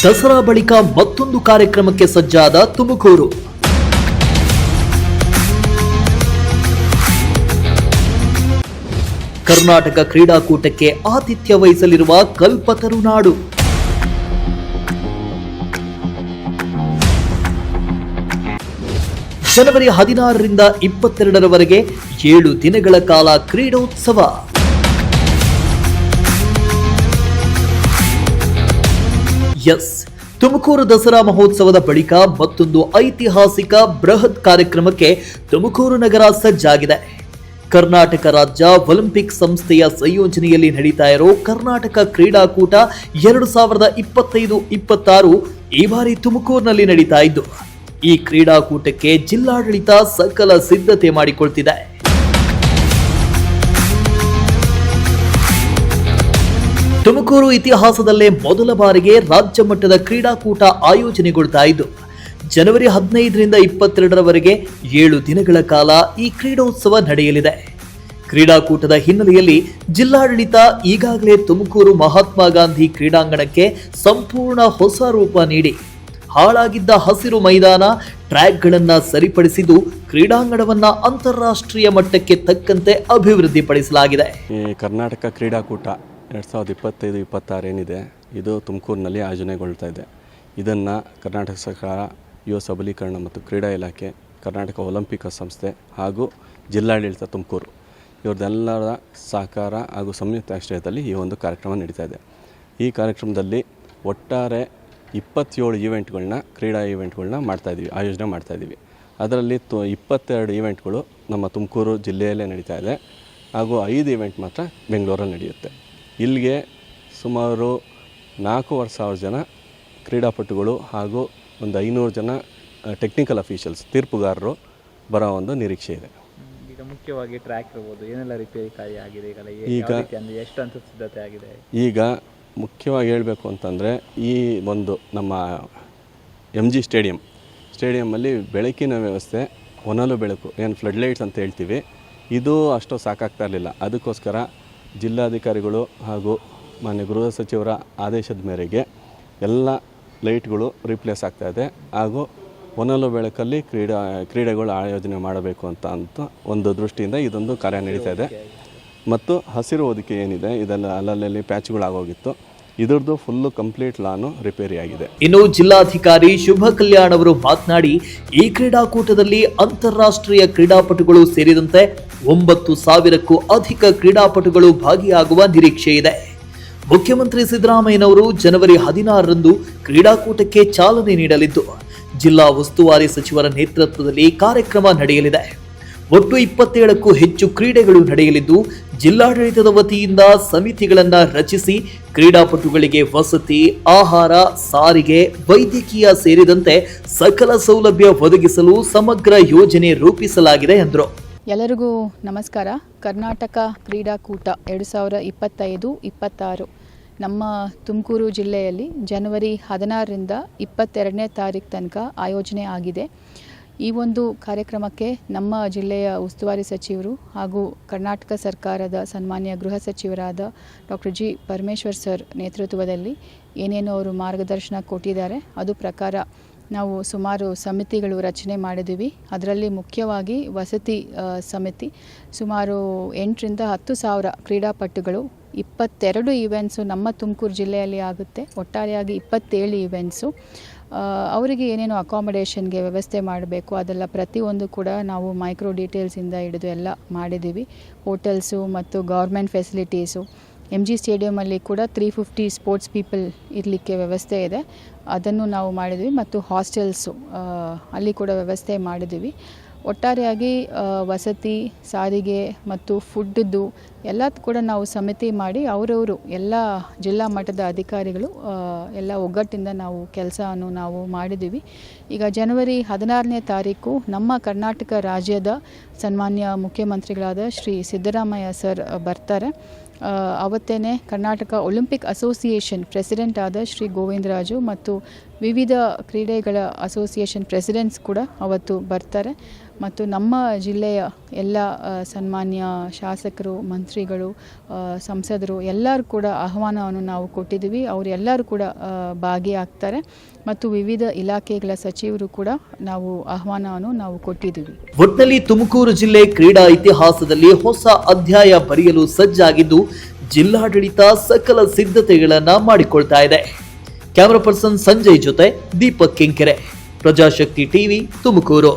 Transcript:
ದಸರಾ ಬಳಿಕ ಮತ್ತೊಂದು ಕಾರ್ಯಕ್ರಮಕ್ಕೆ ಸಜ್ಜಾದ ತುಮಕೂರು. ಕರ್ನಾಟಕ ಕ್ರೀಡಾಕೂಟಕ್ಕೆ ಆತಿಥ್ಯ ವಹಿಸಲಿರುವ ಕಲ್ಪತರುನಾಡು. ಜನವರಿ 16ರಿಂದ 22ರವರೆಗೆ 7 ದಿನಗಳ ಕಾಲ ಕ್ರೀಡೋತ್ಸವ. ಎಸ್, ತುಮಕೂರು ದಸರಾ ಮಹೋತ್ಸವದ ಬಳಿಕ ಮತ್ತೊಂದು ಐತಿಹಾಸಿಕ ಬೃಹತ್ ಕಾರ್ಯಕ್ರಮಕ್ಕೆ ತುಮಕೂರು ನಗರ ಸಜ್ಜಾಗಿದೆ. ಕರ್ನಾಟಕ ರಾಜ್ಯ ಒಲಿಂಪಿಕ್ ಸಂಸ್ಥೆಯ ಸಂಯೋಜನೆಯಲ್ಲಿ ನಡೀತಾ ಇರೋ ಕರ್ನಾಟಕ ಕ್ರೀಡಾಕೂಟ 2025-26 ಈ ಬಾರಿ ತುಮಕೂರಿನಲ್ಲಿ ನಡೀತಾ ಇದ್ದು, ಈ ಕ್ರೀಡಾಕೂಟಕ್ಕೆ ಜಿಲ್ಲಾಡಳಿತ ಸಕಲ ಸಿದ್ಧತೆ ಮಾಡಿಕೊಳ್ತಿದೆ. ತುಮಕೂರು ಇತಿಹಾಸದಲ್ಲೇ ಮೊದಲ ಬಾರಿಗೆ ರಾಜ್ಯ ಮಟ್ಟದ ಕ್ರೀಡಾಕೂಟ ಆಯೋಜನೆಗೊಳ್ತಾ ಇದ್ದು, ಜನವರಿ 15ರಿಂದ 22ರವರೆಗೆ 7 ದಿನಗಳ ಕಾಲ ಈ ಕ್ರೀಡೋತ್ಸವ ನಡೆಯಲಿದೆ. ಕ್ರೀಡಾಕೂಟದ ಹಿನ್ನೆಲೆಯಲ್ಲಿ ಜಿಲ್ಲಾಡಳಿತ ಈಗಾಗಲೇ ತುಮಕೂರು ಮಹಾತ್ಮ ಗಾಂಧಿ ಕ್ರೀಡಾಂಗಣಕ್ಕೆ ಸಂಪೂರ್ಣ ಹೊಸ ರೂಪ ನೀಡಿ ಹಾಳಾಗಿದ್ದ ಹಸಿರು ಮೈದಾನ, ಟ್ರ್ಯಾಕ್ಗಳನ್ನು ಸರಿಪಡಿಸಿದ್ದು ಕ್ರೀಡಾಂಗಣವನ್ನ ಅಂತಾರಾಷ್ಟ್ರೀಯ ಮಟ್ಟಕ್ಕೆ ತಕ್ಕಂತೆ ಅಭಿವೃದ್ಧಿಪಡಿಸಲಾಗಿದೆ. ಈ ಕರ್ನಾಟಕ ಕ್ರೀಡಾಕೂಟ 2025-26 ಏನಿದೆ, ಇದು ತುಮಕೂರಿನಲ್ಲಿ ಆಯೋಜನೆಗೊಳ್ತಾ ಇದೆ. ಇದನ್ನು ಕರ್ನಾಟಕ ಸರ್ಕಾರ, ಯುವ ಸಬಲೀಕರಣ ಮತ್ತು ಕ್ರೀಡಾ ಇಲಾಖೆ, ಕರ್ನಾಟಕ ಒಲಿಂಪಿಕ್ ಸಂಸ್ಥೆ ಹಾಗೂ ಜಿಲ್ಲಾಡಳಿತ ತುಮಕೂರು ಇವ್ರದ್ದೆಲ್ಲರ ಸಹಕಾರ ಹಾಗೂ ಸಂಯುಕ್ತ ಆಶ್ರಯದಲ್ಲಿ ಈ ಒಂದು ಕಾರ್ಯಕ್ರಮ ನಡೀತಾ ಇದೆ. ಈ ಕಾರ್ಯಕ್ರಮದಲ್ಲಿ ಒಟ್ಟಾರೆ 27 ಈವೆಂಟ್ಗಳನ್ನ, ಕ್ರೀಡಾ ಈವೆಂಟ್ಗಳನ್ನ ಆಯೋಜನೆ ಮಾಡ್ತಾಯಿದ್ದೀವಿ. ಅದರಲ್ಲಿ 22 ಈವೆಂಟ್ಗಳು ನಮ್ಮ ತುಮಕೂರು ಜಿಲ್ಲೆಯಲ್ಲೇ ನಡೀತಾ ಇದೆ ಹಾಗೂ 5 ಈವೆಂಟ್ ಮಾತ್ರ ಬೆಂಗಳೂರಲ್ಲಿ ನಡೆಯುತ್ತೆ. ಇಲ್ಲಿಗೆ ಸುಮಾರು 4,500 ಜನ ಕ್ರೀಡಾಪಟುಗಳು ಹಾಗೂ ಒಂದು 500 ಜನ ಟೆಕ್ನಿಕಲ್ ಅಫಿಷಿಯಲ್ಸ್, ತೀರ್ಪುಗಾರರು ಬರೋ ಒಂದು ನಿರೀಕ್ಷೆ ಇದೆ. ಈಗ ಮುಖ್ಯವಾಗಿ ಟ್ರ್ಯಾಕ್ ಇರ್ಬೋದು, ಏನೆಲ್ಲ ರಿಪೇರಿ ಕಾರ್ಯ ಆಗಿದೆ ಈಗ ಎಷ್ಟು ಅಂತ ಸಿದ್ಧತೆ ಆಗಿದೆ? ಈಗ ಮುಖ್ಯವಾಗಿ ಹೇಳಬೇಕು ಅಂತಂದರೆ, ಈ ಒಂದು ನಮ್ಮ MG ಸ್ಟೇಡಿಯಮ್ಮಲ್ಲಿ ಬೆಳಕಿನ ವ್ಯವಸ್ಥೆ, ಹೊನಲು ಬೆಳಕು, ಏನು ಫ್ಲಡ್ ಲೈಟ್ಸ್ ಅಂತ ಹೇಳ್ತೀವಿ, ಇದು ಅಷ್ಟು ಸಾಕಾಗ್ತಾ ಇರಲಿಲ್ಲ. ಅದಕ್ಕೋಸ್ಕರ ಜಿಲ್ಲಾಧಿಕಾರಿಗಳು ಹಾಗೂ ಮಾನ್ಯ ಗೃಹ ಸಚಿವರ ಆದೇಶದ ಮೇರೆಗೆ ಎಲ್ಲ ಲೈಟ್ಗಳು ರೀಪ್ಲೇಸ್ ಆಗ್ತಾಯಿದೆ ಹಾಗೂ ಹೊನಲು ಬೆಳಕಲ್ಲಿ ಕ್ರೀಡೆಗಳು ಆಯೋಜನೆ ಮಾಡಬೇಕು ಅಂತ ಒಂದು ದೃಷ್ಟಿಯಿಂದ ಇದೊಂದು ಕಾರ್ಯ ನಡೀತಾ ಇದೆ. ಮತ್ತು ಹಸಿರು ಹೊದಿಕೆ ಏನಿದೆ, ಇದೆಲ್ಲ ಅಲ್ಲಲ್ಲಿ ಪ್ಯಾಚ್ಗಳಾಗೋಗಿತ್ತು, ಇದರದ್ದು ಫುಲ್ಲು ಕಂಪ್ಲೀಟ್ ಲಾನು ರಿಪೇರಿ ಆಗಿದೆ. ಇನ್ನು ಜಿಲ್ಲಾಧಿಕಾರಿ ಶುಭ ಕಲ್ಯಾಣ್ ಅವರು ಮಾತನಾಡಿ, ಈ ಕ್ರೀಡಾಕೂಟದಲ್ಲಿ ಅಂತಾರಾಷ್ಟ್ರೀಯ ಕ್ರೀಡಾಪಟುಗಳು ಸೇರಿದಂತೆ 9,000ಕ್ಕೂ ಅಧಿಕ ಕ್ರೀಡಾಪಟುಗಳು ಭಾಗಿಯಾಗುವ ನಿರೀಕ್ಷೆ ಇದೆ. ಮುಖ್ಯಮಂತ್ರಿ ಸಿದ್ದರಾಮಯ್ಯನವರು ಜನವರಿ 16ರಂದು ಕ್ರೀಡಾಕೂಟಕ್ಕೆ ಚಾಲನೆ ನೀಡಲಿದ್ದು, ಜಿಲ್ಲಾ ಉಸ್ತುವಾರಿ ಸಚಿವರ ನೇತೃತ್ವದಲ್ಲಿ ಕಾರ್ಯಕ್ರಮ ನಡೆಯಲಿದೆ. ಒಟ್ಟು 27ಕ್ಕೂ ಹೆಚ್ಚು ಕ್ರೀಡೆಗಳು ನಡೆಯಲಿದ್ದು, ಜಿಲ್ಲಾಡಳಿತದ ವತಿಯಿಂದ ಸಮಿತಿಗಳನ್ನು ರಚಿಸಿ ಕ್ರೀಡಾಪಟುಗಳಿಗೆ ವಸತಿ, ಆಹಾರ, ಸಾರಿಗೆ, ವೈದ್ಯಕೀಯ ಸೇರಿದಂತೆ ಸಕಲ ಸೌಲಭ್ಯ ಒದಗಿಸಲು ಸಮಗ್ರ ಯೋಜನೆ ರೂಪಿಸಲಾಗಿದೆ ಎಂದರು. ಎಲ್ಲರಿಗೂ ನಮಸ್ಕಾರ. ಕರ್ನಾಟಕ ಕ್ರೀಡಾಕೂಟ 2025-26 ನಮ್ಮ ತುಮಕೂರು ಜಿಲ್ಲೆಯಲ್ಲಿ ಜನವರಿ 16ರಿಂದ 22ನೇ ತಾರೀಕು ತನಕ ಆಯೋಜನೆ ಆಗಿದೆ. ಈ ಒಂದು ಕಾರ್ಯಕ್ರಮಕ್ಕೆ ನಮ್ಮ ಜಿಲ್ಲೆಯ ಉಸ್ತುವಾರಿ ಸಚಿವರು ಹಾಗೂ ಕರ್ನಾಟಕ ಸರ್ಕಾರದ ಸನ್ಮಾನ್ಯ ಗೃಹ ಸಚಿವರಾದ ಡಾಕ್ಟರ್ ಜಿ ಪರಮೇಶ್ವರ್ ಸರ್ ನೇತೃತ್ವದಲ್ಲಿ ಏನೇನು ಅವರು ಮಾರ್ಗದರ್ಶನ ಕೊಟ್ಟಿದ್ದಾರೆ, ಅದು ಪ್ರಕಾರ ನಾವು ಸುಮಾರು ಸಮಿತಿಗಳು ರಚನೆ ಮಾಡಿದ್ದೀವಿ. ಅದರಲ್ಲಿ ಮುಖ್ಯವಾಗಿ ವಸತಿ ಸಮಿತಿ ಸುಮಾರು 8ರಿಂದ 10,000 ಕ್ರೀಡಾಪಟುಗಳು, 22 ಈವೆಂಟ್ಸು ನಮ್ಮ ತುಮಕೂರು ಜಿಲ್ಲೆಯಲ್ಲಿ ಆಗುತ್ತೆ. ಒಟ್ಟಾರೆಯಾಗಿ 27 ಈವೆಂಟ್ಸು. ಅವರಿಗೆ ಏನೇನು ಅಕಾಮಡೇಷನ್ಗೆ ವ್ಯವಸ್ಥೆ ಮಾಡಬೇಕು ಅದೆಲ್ಲ ಪ್ರತಿಯೊಂದು ಕೂಡ ನಾವು ಮೈಕ್ರೋ ಡೀಟೇಲ್ಸಿಂದ ಹಿಡಿದು ಎಲ್ಲ ಮಾಡಿದ್ದೀವಿ. ಹೋಟೆಲ್ಸು ಮತ್ತು ಗೌರ್ಮೆಂಟ್ ಫೆಸಿಲಿಟೀಸು, MG ಸ್ಟೇಡಿಯಮಲ್ಲಿ ಕೂಡ 350 ಸ್ಪೋರ್ಟ್ಸ್ ಪೀಪಲ್ ಇರಲಿಕ್ಕೆ ವ್ಯವಸ್ಥೆ ಇದೆ, ಅದನ್ನು ನಾವು ಮಾಡಿದ್ವಿ. ಮತ್ತು ಹಾಸ್ಟೆಲ್ಸು ಅಲ್ಲಿ ಕೂಡ ವ್ಯವಸ್ಥೆ ಮಾಡಿದ್ದೀವಿ. ಒಟ್ಟಾರೆಯಾಗಿ ವಸತಿ, ಸಾರಿಗೆ ಮತ್ತು ಫುಡ್ದು ಎಲ್ಲ ಕೂಡ ನಾವು ಸಮಿತಿ ಮಾಡಿ ಅವರವರು ಎಲ್ಲ ಜಿಲ್ಲಾ ಮಟ್ಟದ ಅಧಿಕಾರಿಗಳು ಎಲ್ಲ ಒಗ್ಗಟ್ಟಿಂದ ನಾವು ಕೆಲಸವನ್ನು ನಾವು ಮಾಡಿದ್ದೀವಿ. ಈಗ ಜನವರಿ 16ನೇ ತಾರೀಕು ನಮ್ಮ ಕರ್ನಾಟಕ ರಾಜ್ಯದ ಸನ್ಮಾನ್ಯ ಮುಖ್ಯಮಂತ್ರಿಗಳಾದ ಶ್ರೀ ಸಿದ್ದರಾಮಯ್ಯ ಸರ್ ಬರ್ತಾರೆ. ಅವತ್ತೇ ಕರ್ನಾಟಕ ಒಲಿಂಪಿಕ್ ಅಸೋಸಿಯೇಷನ್ ಪ್ರೆಸಿಡೆಂಟ್ ಆದ ಶ್ರೀ ಗೋವಿಂದರಾಜು ಮತ್ತು ವಿವಿಧ ಕ್ರೀಡೆಗಳ ಅಸೋಸಿಯೇಷನ್ ಪ್ರೆಸಿಡೆಂಟ್ಸ್ ಕೂಡ ಅವತ್ತು ಬರ್ತಾರೆ ಮತ್ತು ನಮ್ಮ ಜಿಲ್ಲೆಯ ಎಲ್ಲ ಸನ್ಮಾನ್ಯ ಶಾಸಕರು, ಮಂತ್ರಿಗಳು, ಸಂಸದರು ಎಲ್ಲರೂ ಕೂಡ ಆಹ್ವಾನವನ್ನು ನಾವು ಕೊಟ್ಟಿದ್ದೀವಿ. ಅವರೆಲ್ಲರೂ ಕೂಡ ಭಾಗಿಯಾಗ್ತಾರೆ ಮತ್ತು ವಿವಿಧ ಇಲಾಖೆಗಳ ಸಚಿವರು ಕೂಡ ನಾವು ಆಹ್ವಾನವನ್ನು ನಾವು ಕೊಟ್ಟಿದ್ದೀವಿ. ಒಟ್ಟಿನಲ್ಲಿ ತುಮಕೂರು ಜಿಲ್ಲೆ ಕ್ರೀಡಾ ಇತಿಹಾಸದಲ್ಲಿ ಹೊಸ ಅಧ್ಯಾಯ ಬರೆಯಲು ಸಜ್ಜಾಗಿದ್ದು ಜಿಲ್ಲಾಡಳಿತ ಸಕಲ ಸಿದ್ಧತೆಗಳನ್ನ ಮಾಡಿಕೊಳ್ತಾ ಇದೆ. ಕ್ಯಾಮರಾ ಪರ್ಸನ್ ಸಂಜಯ್ ಜೊತೆ ದೀಪಕ್ ಕೆಂಕೆರೆ, ಪ್ರಜಾಶಕ್ತಿ ಟಿವಿ, ತುಮಕೂರು.